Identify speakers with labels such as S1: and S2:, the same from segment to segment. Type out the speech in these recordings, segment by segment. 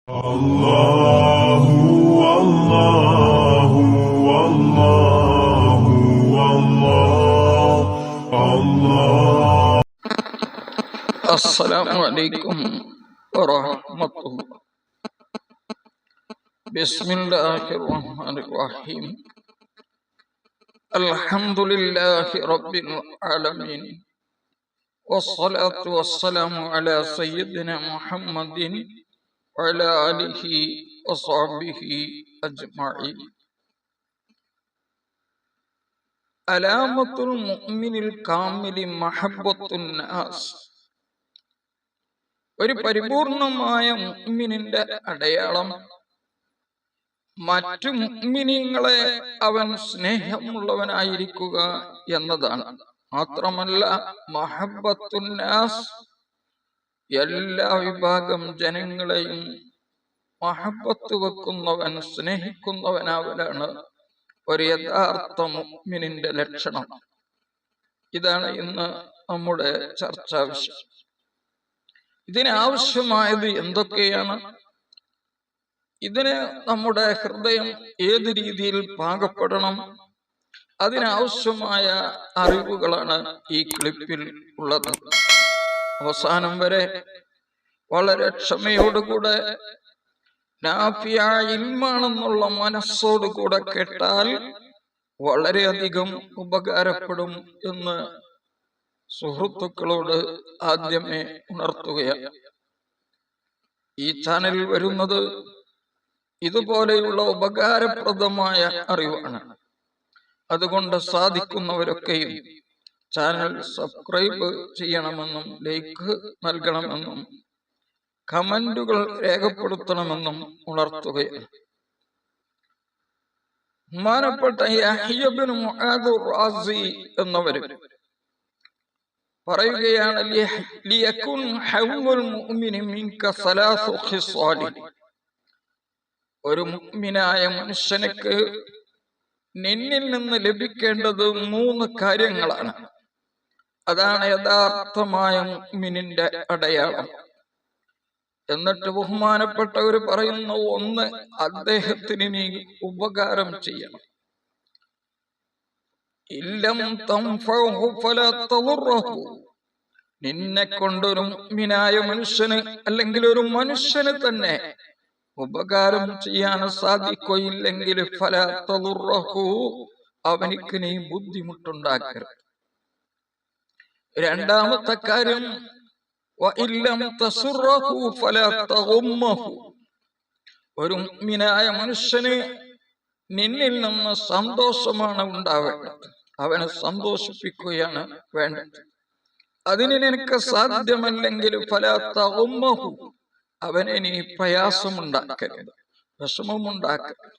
S1: Allahu Allahu Allahu Allah Allah.
S2: Assalamu alaikum warahmatullah. Bismillahirrahmanirrahim. Alhamdulillahi rabbil alamin. Wassalatu wassalamu ala sayyidina Muhammadin wa ala alihi wa sahbihi ajma'in. Alamatul mu'minil kamili മഹബ്ബത്തുൻ നാസ്. ഒരു പരിപൂർണമായ മുഅ്മിനിന്റെ അടയാളം മറ്റു മുഅ്മിനീങ്ങളെ അവൻ സ്നേഹമുള്ളവനായിരിക്കുക എന്നതാണ്. മാത്രമല്ല മഹബ്ബത്തുൻ നാസ്, എല്ലാ വിഭാഗം ജനങ്ങളെയും മഹബ്ബത്ത് വെക്കുന്നവൻ, സ്നേഹിക്കുന്നവനാവലാണ് ഒരു യഥാർത്ഥ മുഅ്മിനിന്റെ ലക്ഷണം. ഇതാണ് ഇന്ന് നമ്മുടെ ചർച്ചാ വിഷയം. ഇതിനാവശ്യമായത് എന്തൊക്കെയാണ്? ഇതിന് നമ്മുടെ ഹൃദയം ഏത് രീതിയിൽ പാകപ്പെടണം, അതിനാവശ്യമായ അറിവുകളാണ് ഈ ക്ലിപ്പിൽ ഉള്ളത്. അവസാനം വരെ വളരെ ക്ഷമയോടുകൂടെ നാഫിയായ ഇൽമാണെന്നുള്ള മനസ്സോടുകൂടെ കേട്ടാൽ വളരെയധികം ഉപകാരപ്പെടും എന്ന് സുഹൃത്തുക്കളോട് ആദ്യമേ ഉണർത്തുകയാണ്. ഈ ചാനലിൽ വരുന്നത് ഇതുപോലെയുള്ള ഉപകാരപ്രദമായ അറിവാണ്. അതുകൊണ്ട് സാധിക്കുന്നവരൊക്കെയും ചാനൽ സബ്സ്ക്രൈബ് ചെയ്യണമെന്നും ലൈക്ക് നൽകണമെന്നും കമന്റുകൾ രേഖപ്പെടുത്തണമെന്നും ഉണർത്തുകയാണ്. ബഹുമാനപ്പെട്ട യഹ്യ ഇബ്നു മുആദ് റാസി എന്നവര് പറയുകയാണ്, ലിയകുൻ ഹൗലുൽ മുഅ്മിനി മിൻക സലാസു ഖിസാലി. ഒരു മുഅ്മിനായ മനുഷ്യനക്ക് നിന്നിൽ നിന്ന് ലഭിക്കേണ്ടത് 3 കാര്യങ്ങളാണ്. അതാണ് യഥാർത്ഥമായ മുഅ്മിനിന്റെ അടയാളം. എന്നിട്ട് ബഹുമാനപ്പെട്ടവർ പറയുന്നു, 1, അദ്ദേഹത്തിന് നീ ഉപകാരം ചെയ്യണം. ഇല്ലം തൻഫഉഹു ഫലാ തദുറഹു. നിന്നെ കൊണ്ടൊരു മുഅ്മിനായ മനുഷ്യന് അല്ലെങ്കിൽ ഒരു മനുഷ്യന് തന്നെ ഉപകാരം ചെയ്യാൻ സാധിക്കുകയില്ലെങ്കിൽ ഫലാ തദുറഹു, അവനിക്ക് നീ ബുദ്ധിമുട്ടുണ്ടാക്കരുത്. രണ്ടാമത്തെ കാര്യം, വഇല്ലം തസുറഹു ഫലാ തഗുമ്മഹു. ഒരു മുഅ്മിനായ മനുഷ്യന് നിന്നിൽ നിന്ന് സന്തോഷമാണ് ഉണ്ടാവേണ്ടത്, അവനെ സന്തോഷിപ്പിക്കുകയാണ് വേണ്ടത്. അതിന് നിനക്ക് സാധ്യമല്ലെങ്കിൽ ഫലാ തഗുമ്മഹു, അവനെ നീ പ്രയാസമുണ്ടാക്കരുത്, വിഷമമുണ്ടാക്കരുത്.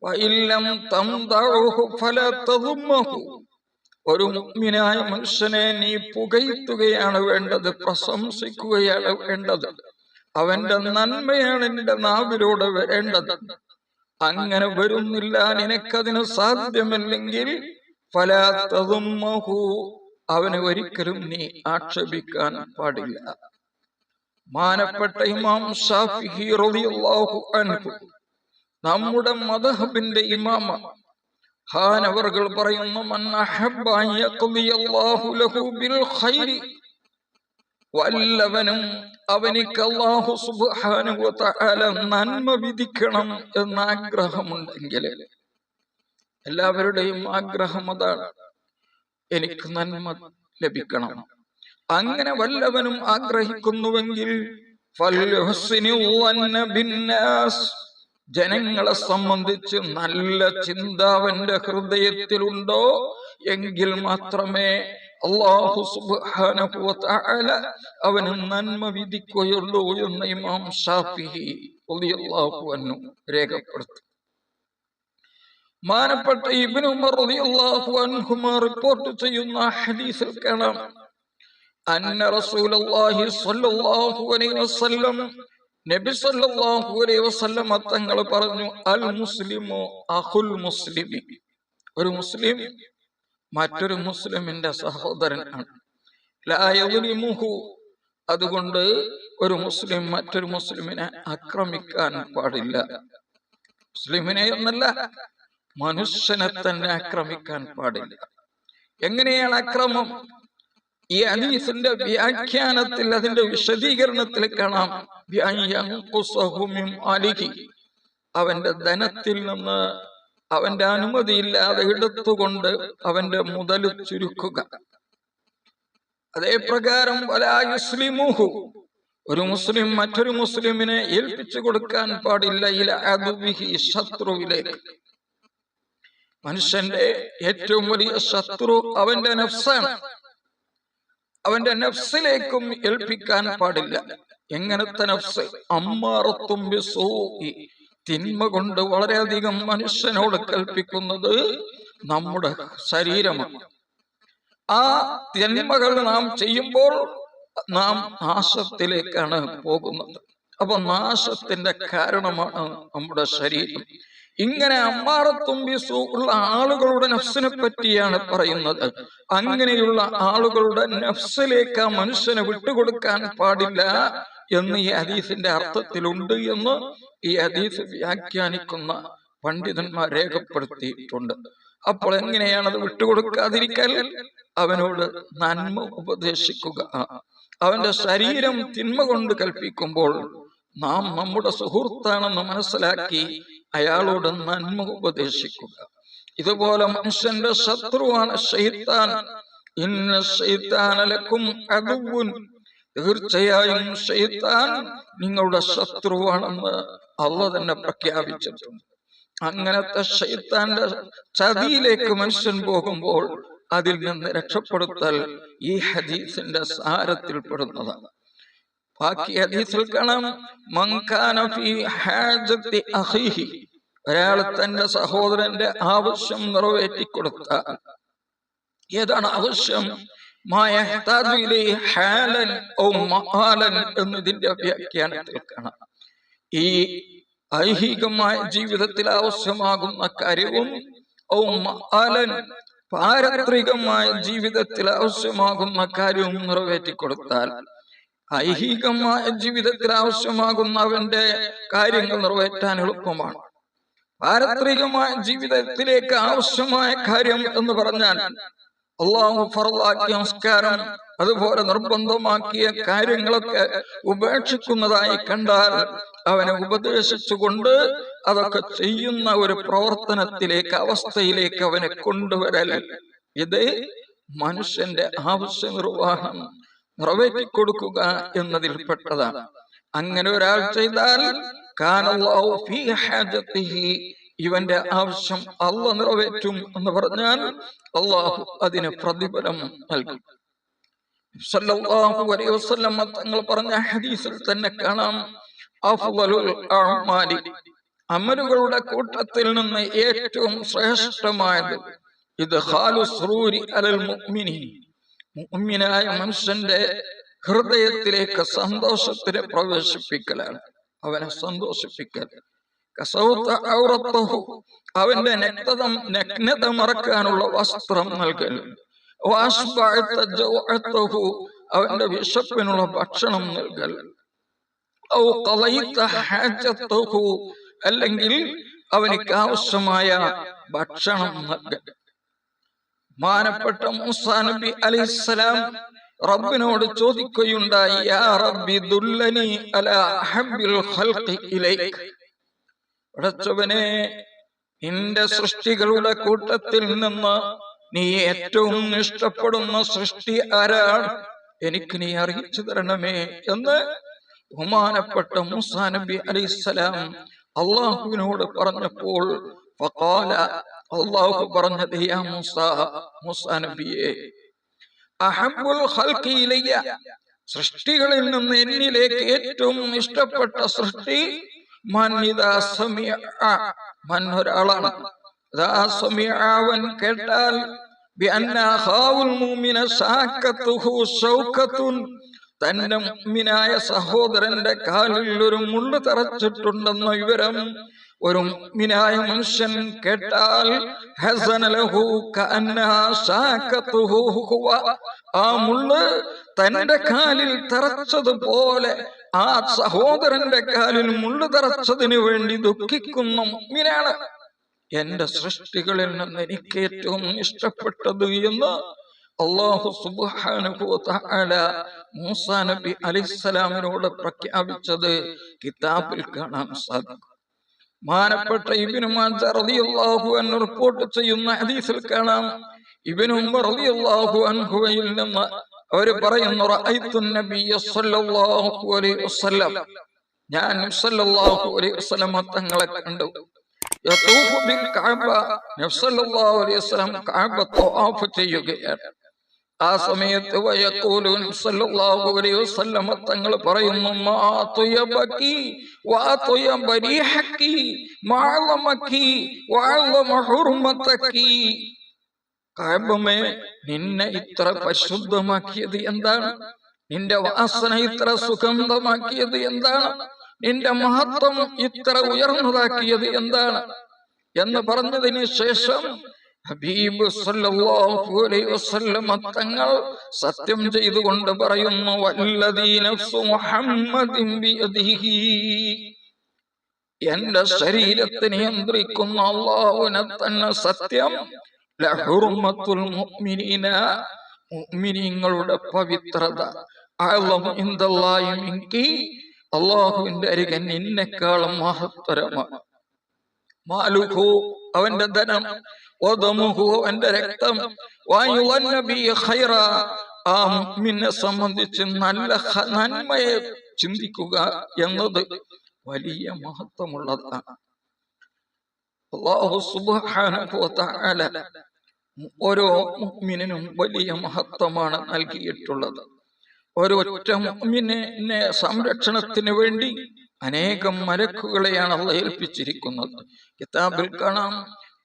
S2: വഇല്ലം തംദഉഹു ഫലാ തദുമ്മഹു. ഒരു മുഅ്മിനായ മനുഷ്യനെ നീ പുകഴ്ത്തുകയാണ് വേണ്ടത്, പ്രശംസിക്കുകയാണ് വേണ്ടത്. അവന്റെ നന്മയാണ് നിന്റെ നാവിലൂടെ വരേണ്ടത്. അങ്ങനെ വരുന്നില്ല, നിനക്കതിന് സാധ്യമല്ലെങ്കിൽ ഫലാ തദുമ്മഹു, അവനെ ഒരിക്കലും നീ ആക്ഷേപിക്കാൻ പാടില്ല. മാനപ്പെട്ട ഇമാം ശാഫിഈ റളിയല്ലാഹു അൻഹു, നമ്മുടെ മദ്ഹബിന്റെ ഇമാമ, ഹാനവർകൾ പറയുന്നു, മൻ അഹബ്ബ അൻ യഖ്ദിയല്ലാഹു ലഹു ബിൽ ഖൈരി. വല്ലവനും അവനിക്ക് അല്ലാഹു സുബ്ഹാനഹു വ തആല നന്മ വിധിക്കണം എന്ന ആഗ്രഹമുണ്ടെങ്കിൽ, എല്ലാവരുടെയും ആഗ്രഹം അതാണ്, എനിക്ക് നന്മ ലഭിക്കണം. അങ്ങനെ വല്ലവനും ആഗ്രഹിക്കുന്നുവെങ്കിൽ ഫൽയുഹ്സിനു വന്ന ബിന്നാസ്, ജനങ്ങളെ സംബന്ധിച്ച് നല്ല ചിന്ത അവന്റെ ഹൃദയത്തിലുണ്ടോ എങ്കിൽ മാത്രമേ അല്ലാഹു സുബ്ഹാനഹു വ തആല അവന് നന്മ വിധിക്കുകയുള്ളൂ എന്ന് ഇമാം ശാഫിഈ റളിയല്ലാഹു അൻഹു രേഖപ്പെടുത്തി. മാനപ്പെട്ട ഇബ്നു ഉമർ റളിയല്ലാഹു അൻഹുമാ റിപ്പോർട്ട് ചെയ്യുന്ന ഹദീസിൽ കാണാം, അന്ന റസൂലുള്ളാഹി സ്വല്ലല്ലാഹു അലൈഹി വസല്ലം, നബി സല്ലല്ലാഹു അലൈഹി വസല്ലം തങ്ങൾ പറഞ്ഞു, അൽ മുസ്ലിമു അഖുൽ മുസ്ലിമി. ഒരു മുസ്ലിം മറ്റൊരു മുസ്ലിമിന്റെ സഹോദരനാണ്. ലാ യദ്ലിമുഹു, അതുകൊണ്ട് ഒരു മുസ്ലിം മറ്റൊരു മുസ്ലിമിനെ ആക്രമിക്കാൻ പാടില്ല. മുസ്ലിമിനെ എന്നല്ല, മനുഷ്യനെ തന്നെ ആക്രമിക്കാൻ പാടില്ല. എങ്ങനെയാണ് അക്രമം? ഈ ഹദീസിന്റെ വ്യാഖ്യാനത്തിൽ, അതിന്റെ വിശദീകരണത്തിൽ കാണാം, അവന്റെ ധനത്തിൽ നിന്ന് അവന്റെ അനുമതിയില്ലാതെ എടുത്തുകൊണ്ട് അവന്റെ മുതൽ ചുരുക്കുക. അതേ പ്രകാരം ഒരു മുസ്ലിം മറ്റൊരു മുസ്ലിമിനെ ഏൽപ്പിച്ചു കൊടുക്കാൻ പാടില്ല ശത്രുവിലേക്ക്. മനുഷ്യന്റെ ഏറ്റവും വലിയ ശത്രു അവന്റെ നഫ്സാണ്. അവന്റെ നഫ്സിലേക്കും ഏൽപ്പിക്കാൻ പാടില്ല. എങ്ങനത്തെ നഫ്സ്? അമ്മാറത്തും ബിസൂഇ, തിന്മ കൊണ്ട് വളരെയധികം മനുഷ്യനോട് കൽപ്പിക്കുന്നത് നമ്മുടെ ശരീരമാണ്. ആ തിന്മകൾ നാം ചെയ്യുമ്പോൾ നാം നാശത്തിലേക്കാണ് പോകുന്നത്. അപ്പൊ നാശത്തിന്റെ കാരണമാണ് നമ്മുടെ ശരീരം. ഇങ്ങനെ അമ്മാറത്തും ബിസൂ ഉള്ള ആളുകളുടെ നഫ്സിനെ പറ്റിയാണ് പറയുന്നത്. അങ്ങനെയുള്ള ആളുകളുടെ നഫ്സിലേക്ക് ആ മനുഷ്യനെ വിട്ടുകൊടുക്കാൻ പാടില്ല എന്ന് ഈ ഹദീസിന്റെ അർത്ഥത്തിലുണ്ട് എന്ന് ഈ ഹദീസ് വ്യാഖ്യാനിക്കുന്ന പണ്ഡിതന്മാർ രേഖപ്പെടുത്തിയിട്ടുണ്ട്. അപ്പോൾ എങ്ങനെയാണത് വിട്ടുകൊടുക്കാതിരിക്കൽ? അവനോട് നന്മ ഉപദേശിക്കുക. അവന്റെ ശരീരം തിന്മ കൊണ്ട് കൽപ്പിക്കുമ്പോൾ നാം നമ്മുടെ സുഹൃത്താണെന്ന് മനസ്സിലാക്കി അയാളോട് നന്മ ഉപദേശിക്കുക. ഇതുപോലെ മനുഷ്യന്റെ ശത്രുവാണ് ശൈത്താൻ. ഇന്ന ശൈത്താന ലക്കും അദുവ്വുൻ, തീർച്ചയായും ശൈത്താൻ നിങ്ങളുടെ ശത്രുവാണെന്ന് അല്ലാഹു തന്നെ പ്രഖ്യാപിച്ചിട്ടുണ്ട്. അങ്ങനത്തെ ശൈത്താന്റെ ചതിയിലേക്ക് മനുഷ്യൻ പോകുമ്പോൾ അതിൽ നിന്ന് രക്ഷപ്പെടുത്തൽ ഈ ഹദീസിന്റെ സാരത്തിൽ പെടുന്നതാണ്. ബാക്കി ഹദീസിൽ കാണാം, മൻകാന ഫീ ഹാജത്തി അഖീഹി, ഒരാൾ തന്റെ സഹോദരന്റെ ആവശ്യം നിറവേറ്റിക്കൊടുത്താൽ. ഏതാണ് ആവശ്യം? ഹാലൻ ഔ മആലൻ എന്നതിന്റെ വ്യാഖ്യാനത്തിൽ കാണാം. ഈ ഐഹികമായ ജീവിതത്തിൽ ആവശ്യമാകുന്ന കാര്യവും ഔ മആലൻ, പാരത്രികമായ ജീവിതത്തിൽ ആവശ്യമാകുന്ന കാര്യവും നിറവേറ്റിക്കൊടുത്താൽ, ഐഹികമായ ജീവിതത്തിൽ ആവശ്യമാകുന്ന അവന്റെ കാര്യങ്ങൾ നിറവേറ്റാൻ എളുപ്പമാണ്. പാരത്രികമായ ജീവിതത്തിലേക്ക് ആവശ്യമായ കാര്യം എന്ന് പറഞ്ഞാൽ അള്ളാഹു ഫർളാക്കിയ നമസ്കാരം, അതുപോലെ നിർബന്ധമാക്കിയ കാര്യങ്ങളൊക്കെ ഉപേക്ഷിക്കുന്നതായി കണ്ടാൽ അവനെ ഉപദേശിച്ചുകൊണ്ട് അതൊക്കെ ചെയ്യുന്ന ഒരു പ്രവർത്തനത്തിലേക്ക്, അവസ്ഥയിലേക്ക് അവനെ കൊണ്ടുവരൽ, ഇത് മനുഷ്യന്റെ ആവശ്യ നിർവഹണം നിറവേറ്റിക്കൊടുക്കുക എന്നതിൽപ്പെട്ടതാണ്. അങ്ങനെ ഒരാൾ ചെയ്താൽ കാനല്ലാഹു ഫീ ഹാജത്തിഹി, ഇവന്റെ ആവശ്യം അല്ലാഹു നിറവേറ്റും എന്ന് പറഞ്ഞാൽ അള്ളാഹു അതിന് പ്രതിഫലം നൽകും. സല്ലല്ലാഹു അലൈഹി വസല്ലം തങ്ങൾ പറഞ്ഞ ഹദീസിൽ തന്നെ കാണാം, അഫ്ളലുൽ അഅ്മാലി, അമലുകളുടെ കൂട്ടത്തിൽ നിന്ന് ഏറ്റവും ശ്രേഷ്ഠമായത് ഇദ്ഖാലു സുറൂരി അലൽ മുഅ്മിനി, മുഅ്മിനായ മനുഷ്യന്റെ ഹൃദയത്തിലേക്ക് സന്തോഷത്തിനെ പ്രവേശിപ്പിക്കലാണ്, അവനെ സന്തോഷിപ്പിക്കൽ. അവന്റെ നഗ്നത മറക്കാനുള്ള വസ്ത്രം നൽകൽ. അവന്റെ വിശപ്പിനുള്ള ഭക്ഷണം നൽകൽ. അല്ലെങ്കിൽ അവനിക്ക് ആവശ്യമായ ഭക്ഷണം നൽകൽ. മാനപ്പെട്ട മൂസാ നബി അലൈഹിസ്സലാം റബ്ബിനോട് ചോദിക്കുകയുണ്ടായി, യാ റബ്ബി ദുല്ലനി അലാ അഹബ്ബിൽ ഖൽഖി ഇലൈക, പടച്ചവനെ, നിന്റെ സൃഷ്ടികളുടെ കൂട്ടത്തിൽ നിന്ന് നീ ഏറ്റവും ഇഷ്ടപ്പെടുന്ന സൃഷ്ടി ആരാണ്? എനിക്ക് നീ അറിയിച്ചു തരണമേ എന്ന് ബഹുമാനപ്പെട്ട മൂസാ നബി അലൈഹിസ്സലാം അള്ളാഹുവിനോട് പറഞ്ഞപ്പോൾ ഫഖാല, അള്ളാഹു പറഞ്ഞത്, യാ മൂസാ, മൂസാ നബിയെ, അഹബ്ബുൽ ഖൽഖി ഇലയ്യ, സൃഷ്ടികളിൽ നിന്ന് എന്നിലേക്ക് ഏറ്റവും ഇഷ്ടപ്പെട്ട സൃഷ്ടി ഒരാളാണ്. അവൻ കേട്ടാൽ തന്റെ മുഅ്മിനായ സഹോദരന്റെ കാലിൽ ഒരു മുള്ള് തറച്ചിട്ടുണ്ടെന്ന വിവരം ഒരു മുഅ്മിനായ മനുഷ്യൻ കേട്ടാൽ ആ മുള്ള് തന്റെ കാലിൽ തറച്ചതുപോലെ ആ സഹോദരന്റെ കാലിൽ മുള്ളു തറച്ചതിന് വേണ്ടി ദുഃഖിക്കുന്ന മുഅ്മിനാണ് എന്റെ സൃഷ്ടികളിൽ നിന്ന് എനിക്ക് ഏറ്റവും ഇഷ്ടപ്പെട്ടത് എന്ന് അല്ലാഹു സുബ്ഹാനഹു വ തആല മൂസാ നബി അലൈഹിസ്സലാമിനോട് പ്രഖ്യാപിച്ചത് കിതാബിൽ കാണാൻ സാധിക്കും. മാനപ്പെട്ട ഇബ്നു മാജ റളിയല്ലാഹു അൻഹു റിപ്പോർട്ട് ചെയ്യുന്ന ഹദീസിൽ കാണാം, ഇബ്നു ഉമർ റളിയല്ലാഹു അൻഹുവിൽ നിന്ന് അവർ പറയുന്നു, റഅയ്തു നബിയ സ്വല്ലല്ലാഹു അലൈഹി വസല്ലം, ഞാൻ സ്വല്ലല്ലാഹു അലൈഹി വസല്ലം തങ്ങളെ കണ്ടു, യതൂഫു ബിൽ കഅബ, നബി സ്വല്ലല്ലാഹു അലൈഹി വസല്ലം കഅബ തവാഫ് ചെയ്യുകയാണ്. ആ സമയത്ത് വയഖൂലു സ്വല്ലല്ലാഹു അലൈഹി വസല്ലം തങ്ങൾ പറയുന്നു, മാ തുയബകി വ തുയബ റീഹകി മഅലമകി വഅലമ ഹുർമതകി. കഅബമേ, നിന്നെ ഇത്ര പരിശുദ്ധമാക്കിയത് എന്താണ്? നിന്റെ വാസന ഇത്ര സുഗന്ധമാക്കിയത് എന്താണ്? നിന്റെ മഹത്വം ഇത്ര ഉയർന്നതാക്കിയത് എന്താണ് എന്ന് പറഞ്ഞതിന് ശേഷം ഹബീബ് സല്ലല്ലാഹു അലൈഹി വസല്ലം തങ്ങൾ സത്യം ചെയ്തുകൊണ്ട് പറയുന്നു, വല്ലദീ നഫ്സു മുഹമ്മദിൻ ബിയദിഹി, എന്റെ ശരീരത്തെ നിയന്ത്രിക്കുന്ന അല്ലാഹുവിനെ തന്നെ സത്യം, ലഹുർമത്തുൽ മുഅ്മിനീന, മുഅ്മിനീങ്ങളുടെ പവിത്രത, അഅ്ലമു ഇൻദല്ലാഹി മിൻകി, അല്ലാഹുവിന്റെ അരികെ നിന്നെക്കാളും മഹത്തരമാണ്. മാലുഹു, അവന്റെ ധനം, വദമുഹു, അവന്റെ രക്തം, വയുളന്ന ബി ഖൈറ, ആ മുഅ്മിനെ സംബന്ധിച്ച് നല്ല നന്മയെ ചിന്തിക്കുക എന്നത് വലിയ മഹത്വമുള്ളതാണ്. അല്ലാഹു സുബ്ഹാനഹു വ തആല ഓരോ മുഅ്മിനിനും വലിയ മഹത്വമാണ് നൽകിയിട്ടുള്ളത്. ഒരൊറ്റ മുഅ്മിനെ സംരക്ഷണത്തിന് വേണ്ടി അനേകം മലക്കുകളെയാണ് അല്ലാഹു ഏൽപ്പിച്ചിരിക്കുന്നത്. കിതാബിൽ കാണാം,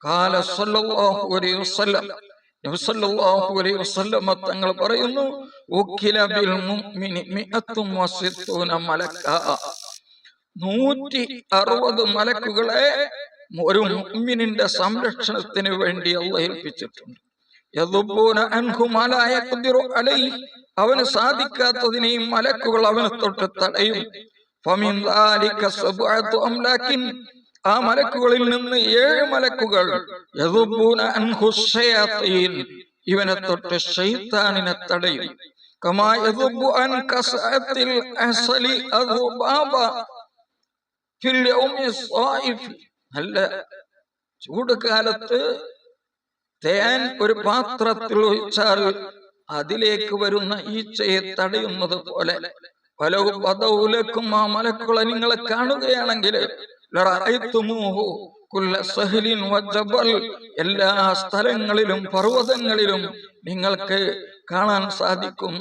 S2: ഖാല സല്ലല്ലാഹു അലൈഹി വസല്ലം, നബി സല്ലല്ലാഹു അലൈഹി വസല്ലം തങ്ങൾ പറയുന്നു, ഉഖില ബിൽ മുഅ്മിനി 160 മലക്ക, 160 മലക്കുകളെ ഒരു മുഅ്മിനിന്റെ സംരക്ഷണത്തിന് വേണ്ടി അല്ലാഹു ഏൽപ്പിച്ചിട്ടുണ്ട്. യദുബൂന അൻഹു മാ ലാ യഖ്ദിറു അലൈഹി, അവന് സാധിക്കാത്തതിനെയും മലക്കുകൾ അവനെ തൊട്ട് തടയും. ഫമിൻ ദാലിക സബ്അതു അംലാകിൻ, ആ മലക്കുകളിൽ നിന്ന് 7 മലക്കുകൾ യദുബൂന അൻഹു ശയാത്തീൻ, ഇവനെ തൊട്ട് ശൈത്താനിനെ തടയും. കമാ യദുബു അൻ കസഅത്തിൽ അസ്ലി അദ്ബാബ ഫിൽ യൗമി സ്വായിഫ്, നല്ല ചൂട് കാലത്ത് തേൻ ഒരു പാത്രത്തിൽ ഒഴിച്ചാൽ അതിലേക്ക് വരുന്ന ഈച്ചയെ തടയുന്നത് പോലെ, പല പദവുലക്കും ആ മലക്കുകളെ നിങ്ങളെ കാണുകയാണെങ്കിൽ എല്ലാ സ്ഥലങ്ങളിലും പർവ്വതങ്ങളിലും നിങ്ങൾക്ക് കാണാൻ സാധിക്കും.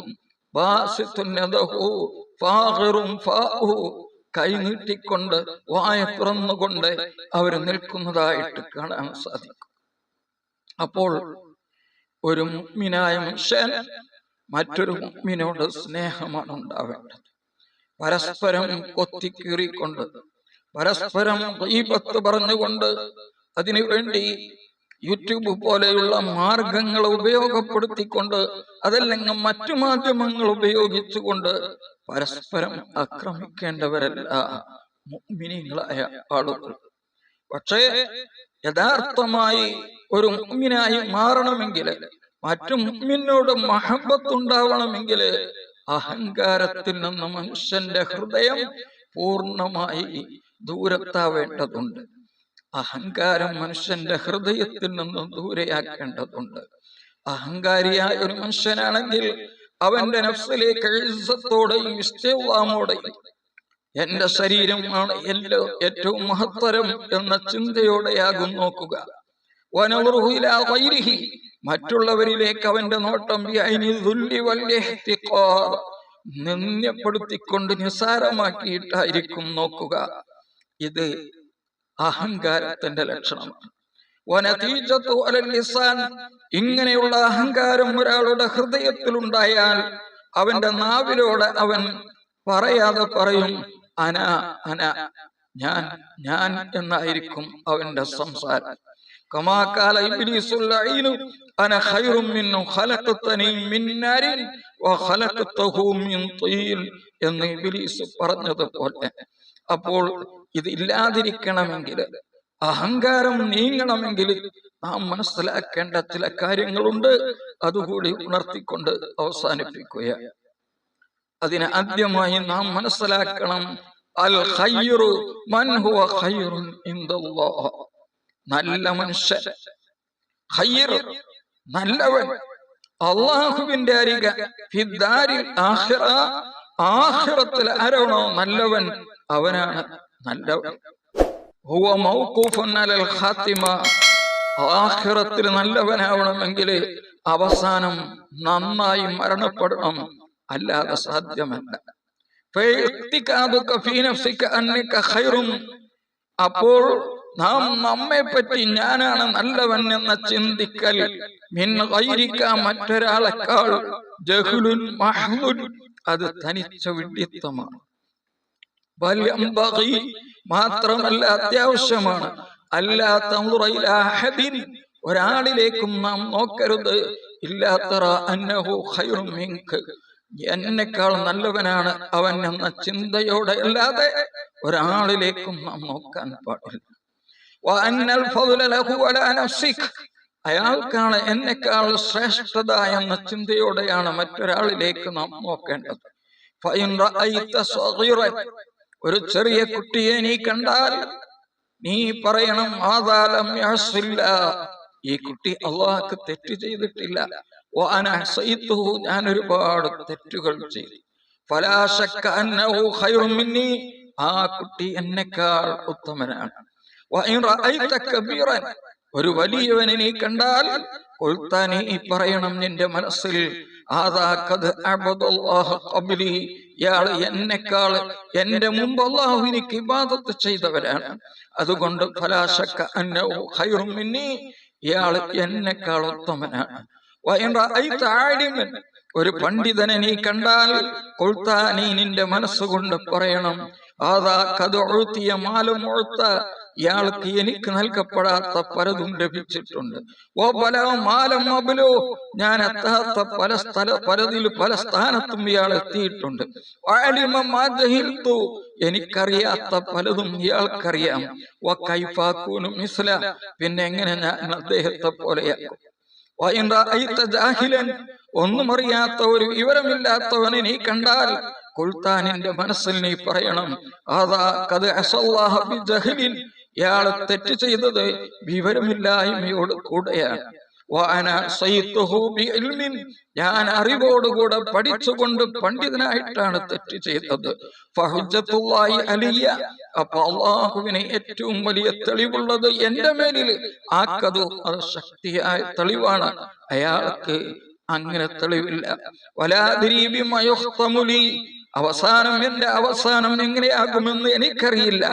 S2: കൈ നീട്ടിക്കൊണ്ട് വായ തുറന്നുകൊണ്ട് അവർ നിൽക്കുന്നതായിട്ട് കാണാൻ സാധിക്കും. അപ്പോൾ ഒരു മുഅ്മിനായ മനുഷ്യൻ മറ്റൊരു മുഅ്മിനോട് സ്നേഹമാണ് ഉണ്ടാവേണ്ടത്. പരസ്പരം കൊത്തിക്കീറിക്കൊണ്ട്, പരസ്പരം ഗീബത്ത് പറഞ്ഞുകൊണ്ട്, അതിനുവേണ്ടി യൂട്യൂബ് പോലെയുള്ള മാർഗങ്ങൾ ഉപയോഗപ്പെടുത്തിക്കൊണ്ട്, അതല്ലെങ്കിൽ മറ്റു മാധ്യമങ്ങൾ ഉപയോഗിച്ചുകൊണ്ട് പരസ്പരം ആക്രമിക്കേണ്ടവരല്ല മുഅ്മിനീങ്ങളായ ആളുകൾ. പക്ഷേ യഥാർത്ഥമായി ഒരു മുഅ്മിനായി മാറണമെങ്കിൽ, മറ്റു മുഅ്മിനോട് മഹബത്ത് ഉണ്ടാവണമെങ്കിൽ, അഹങ്കാരത്തിൽ നിന്ന് മനുഷ്യന്റെ ഹൃദയം പൂർണ്ണമായി ദൂരത്താവേണ്ടതുണ്ട്. അഹങ്കാരം മനുഷ്യന്റെ ഹൃദയത്തിൽ നിന്ന് ദൂരെയാക്കേണ്ടതുണ്ട്. അഹങ്കാരിയായ ഒരു മനുഷ്യനാണെങ്കിൽ അവന്റെ നഫ്സിലേക്ക് ഇസ്സത്തോടെയും ഇസ്തിഗ്ഫാറോടെയും എന്റെ ശരീരമാണ് ഏറ്റവും മഹത്തരം എന്ന ചിന്തയോടെയാകും നോക്കുക. വനദുറുഹു ഇലാ ഗൈരിഹി, മറ്റുള്ളവരിലേക്ക് അവന്റെ നോട്ടം നിന്ദ്യപ്പെടുത്തിക്കൊണ്ട് നിസാരമാക്കിയിട്ടായിരിക്കും നോക്കുക. ഇത് അഹങ്കാരത്തിന്റെ ലക്ഷണമാണ്. വനതീജതു അലൽ ലിസാൻ, ഇങ്ങനെയുള്ള അഹങ്കാരം ഒരാളുടെ ഹൃദയത്തിൽ ഉണ്ടായാൽ അവന്റെ നാവിലൂടെ അവൻ പറയാതെ പറയും, അന അന, ഞാൻ ഞാൻ എന്നായിരിക്കും അവന്റെ സംസാരം. കമാ ഖാല ഇബ്ലീസുൽ ലഈനു അന ഖൈറും മിൻഹു ഖലഖതനി മിൻ നാരിൻ വഖലഖതഹു മിൻ തീൻ എന്ന് ഇബ്ലീസ് പറഞ്ഞതുപോലെ. അപ്പോൾ ഇത് ഇല്ലാതിരിക്കണമെങ്കിൽ, അഹങ്കാരം നീങ്ങണമെങ്കിൽ നാം മനസ്സിലാക്കേണ്ട ചില കാര്യങ്ങളുണ്ട്. അതുകൂടി ഉണർത്തിക്കൊണ്ട് അവസാനിപ്പിക്കുകയാണ്. അതിന് ആദ്യമായി നാം മനസ്സിലാക്കണം, അൽ ഖൈറു മൻ ഹുവ ഖൈറുൻ ഇൻദല്ലാഹ്. നല്ല മനുഷ്യൻ, ഖൈർ നല്ലവൻ, അല്ലാഹുവിന്റെ അരികെ ഫിദ്ദാരിൽ ആഖിറ, ആഖിറത്തിൽ ആരാണോ നല്ലവൻ അവനാണ് നല്ലവൻ. ഹുവ മൗഖൂഫുൻ അലൽ ഖാത്തിമ. ആഖിറത്തിൽ നല്ലവനാവണമെങ്കിൽ അവസാനം നന്നായി മരണപ്പെടണം, അല്ലാതെ സാധ്യമല്ല. അപ്പോൾ നാം നമ്മെ പറ്റി ഞാനാണ് നല്ലവൻ എന്ന ചിന്തിക്കൽ മിൻ ഗൈരിക, മറ്റൊരാളെക്കാൾ, ജഹ്ലുൻ മഹ്ദുൻ, അത് തനിച്ച വിഡ്ഢിത്തമാണ്. മാത്രമല്ല അത്യാവശ്യമാണ്, അല്ലാ തൻദുറ ഇലാ അഹദിൻ, ഒരാളിലേക്കും നാം നോക്കരുത്, ഇല്ലാ തറ അന്നഹു ഖൈറുൻ മിൻക, എന്നെക്കാൾ നല്ലവനാണ് അവൻ എന്ന ചിന്തയോടെ അല്ലാതെ ഒരാളിലേക്കും നാം നോക്കാൻ പാടില്ല. വഅന്നൽ ഫദ്ല ലഹു അലാ നഫ്സിക, അയാൾക്കാണ് എന്നെക്കാൾ ശ്രേഷ്ഠത എന്ന ചിന്തയോടെയാണ് മറ്റൊരാളിലേക്ക് നാം നോക്കേണ്ടത്. ഫഇൻ റഅയ്ത സഗീറൻ, ഒരു ചെറിയ കുട്ടിയെ നീ കണ്ടാൽ നീ പറയണം, ഹാദാ ലം യഅസില്ലാ, ഈ കുട്ടി അല്ലാഹുക്ക് തെറ്റ് ചെയ്തിട്ടില്ല. വഅന അസൈതുഹു, ഞാൻ ഒരുപാട് തെറ്റുകൾ ചെയ്തു. ഫലാ ശക്ക അന്നഹു ഖൈറുൻ മിന്നി, ആ കുട്ടി എന്നെക്കാൾ ഉത്തമനാണ്. വഇൻ റഅയ്ത കബീറൻ, ഒരു വലിയവനെ നീ കണ്ടാൽ ഖുൽത, നീ പറയണം നിന്റെ മനസ്സിൽ, ഹാദാ ഖദ് അബദല്ലാഹ ഖബ്ലി, ഇയാൾ എന്നെക്കാൾ, എന്റെ മുമ്പ് അല്ലാഹുവിനിക്ക് ഇബാദത്ത് ചെയ്തവരാണ്, അതുകൊണ്ട് ഫലാ ശക്ക അന്നഹു ഖൈറുൻ മിന്നി, ഇയാൾ എന്നെക്കാൾ ഉത്തമനാണ്. വഇൻ റഅയ്ത ആലിമൻ, ഒരു പണ്ഡിതനെ നീ കണ്ടാൽ ഖുൽത, നീ നിന്റെ മനസ്സുകൊണ്ട് പറയണം, ഹാദാ ഖദ് ഉതിയ മാലും ഉത, ഇയാൾക്ക് എനിക്ക് നൽകപ്പെടാത്ത പലതും ലഭിച്ചിട്ടുണ്ട്. മാലം മബ്ലൂ, ഞാൻ എത്താത്ത പല സ്ഥാനത്തും ഇയാൾ എത്തിയിട്ടുണ്ട്. എനിക്കറിയാത്ത പലതും ഇയാൾക്കറിയാം. പിന്നെ എങ്ങനെ ഞാൻ അദ്ദേഹത്തെ പോലെയാക്കും. ഒന്നും അറിയാത്ത, ഒരു വിവരമില്ലാത്തവനെ നീ കണ്ടാൽ ഖുൽതാനിന്റെ മനസ്സിൽ നീ പറയണം, ആദാ ഖദ് അസല്ലാഹ ബിജഹ്ലിൻ, ഇയാൾ തെറ്റ് ചെയ്തത് വിവരമില്ലായ്മയോട് കൂടെയാണ്. ഞാൻ അറിവോടുകൂടെ പഠിച്ചുകൊണ്ട് പണ്ഡിതനായിട്ടാണ് തെറ്റ് ചെയ്തത്. അപ്പൊ അള്ളാഹുവിന് ഏറ്റവും വലിയ തെളിവുള്ളത് എന്റെ മേലിൽ, ആക്കതു, അത് ശക്തിയായ തെളിവാണ്. അയാൾക്ക് അങ്ങനെ തെളിവില്ല. അവസാനം, എന്റെ അവസാനം എങ്ങനെയാകുമെന്ന് എനിക്കറിയില്ല.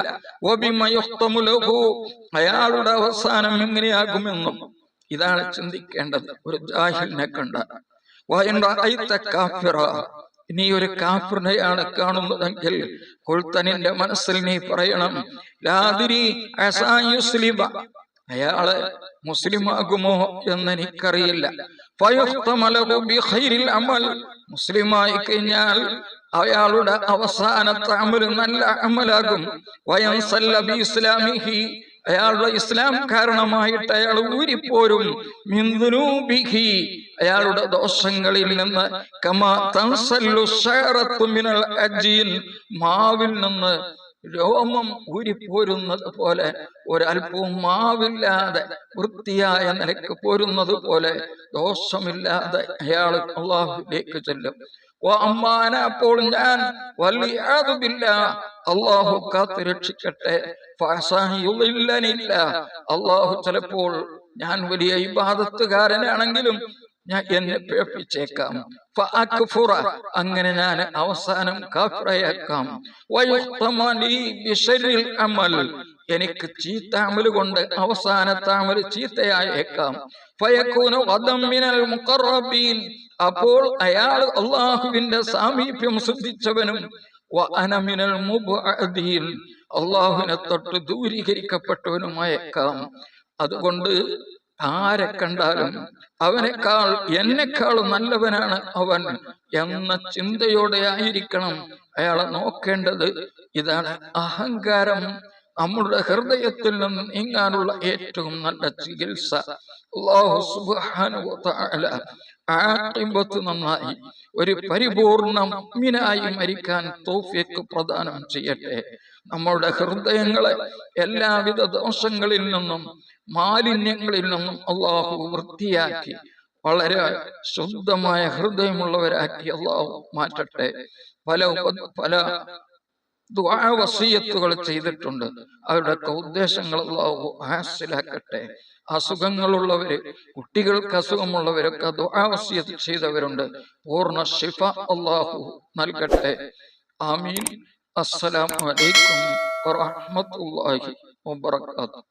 S2: അയാളുടെ അവസാനം എങ്ങനെയാകുമെന്നും. ഇതാണ് ചിന്തിക്കേണ്ടത് ഒരു ജാഹിലിനെ കണ്ട. നീ ഒരു കാഫിറിനെയാണ് കാണുന്നതെങ്കിൽ ഖുൽതനിന്റെ മനസ്സിൽ നീ പറയണം, ലാദിരി അസാ യുസ്ലിമ, അയാള് മുസ്ലിമാകുമോ എന്ന് എനിക്കറിയില്ല. മുസ്ലിമായി കഴിഞ്ഞാൽ അയാളുടെ അവസാനത്തെ അമല് നല്ല അമലാകും. അയാളുടെ ഇസ്ലാം കാരണമായിട്ട് അയാൾ ഊരിപ്പോരും. അയാളുടെ ദോഷങ്ങളിൽ നിന്ന്, മാവിൽ നിന്ന് രോമം ഊരിപ്പോരുന്നത് പോലെ, ഒരൽപ്പവും മാവില്ലാതെ വൃത്തിയായ നിലക്ക് പോരുന്നത് പോലെ ദോഷമില്ലാതെ അയാൾ അള്ളാഹുവിലേക്ക് ചെല്ലും. അപ്പോൾ ഞാൻ അള്ളാഹു കാത്തു രക്ഷിക്കട്ടെ, അള്ളാഹു ചിലപ്പോൾ ഞാൻ വലിയ ഇബാദത്തുകാരനാണെങ്കിലും ഞാൻ എന്നെ പേപ്പിച്ചേക്കാം. അങ്ങനെ ഞാൻ അവസാനം കാഫിറായേക്കാം. എനിക്ക് ചീത്ത അമല് കൊണ്ട് അവസാനത്തെ അമല് ചീത്തയായേക്കാം. അപ്പോൾ അയാൾ അള്ളാഹുവിന്റെ സാമീപ്യം ശ്രദ്ധിച്ചവനും അള്ളാഹുവിനെ തൊട്ട് ദൂരീകരിക്കപ്പെട്ടവനുമായേക്കാം. അതുകൊണ്ട് ആരെ കണ്ടാലും അവനേക്കാൾ എന്നെക്കാൾ നല്ലവനാണ് അവൻ എന്ന ചിന്തയോടെ ആയിരിക്കണം അയാളെ നോക്കേണ്ടത്. ഇതാണ് അഹങ്കാരം നമ്മുടെ ഹൃദയത്തിൽ നിന്ന് നീങ്ങാനുള്ള ഏറ്റവും നല്ല ചികിത്സ. അല്ലാഹു സുബ്ഹാനഹു വ തആല ആഖിബത്ത് നന്നായി ഒരു പരിപൂർണ മുഅ്മിനായി മരിക്കാൻ തൗഫീഖ് പ്രദാനം ചെയ്യട്ടെ. നമ്മുടെ ഹൃദയങ്ങളെ എല്ലാവിധ ദോഷങ്ങളിൽ നിന്നും മാലിന്യങ്ങളിൽ നിന്നും അള്ളാഹു വൃത്തിയാക്കി വളരെ ശുദ്ധമായ ഹൃദയമുള്ളവരാക്കി അള്ളാഹു മാറ്റട്ടെ. പല ദുആ വസിയത്തുകൾ ചെയ്തിട്ടുണ്ട്. അവരുടെയൊക്കെ ഉദ്ദേശങ്ങൾ അള്ളാഹു ഹാസിലാക്കട്ടെ. അസുഖങ്ങളുള്ളവര്, കുട്ടികൾക്ക് അസുഖമുള്ളവരൊക്കെ ദുആ വസിയത്ത് ചെയ്തവരുണ്ട്. പൂർണ്ണ ശിഫ അള്ളാഹു നൽകട്ടെ. ആമീൻ. അസ്സലാമു അലൈക്കും വറഹ്മത്തുള്ളാഹി വബറകാതുഹു.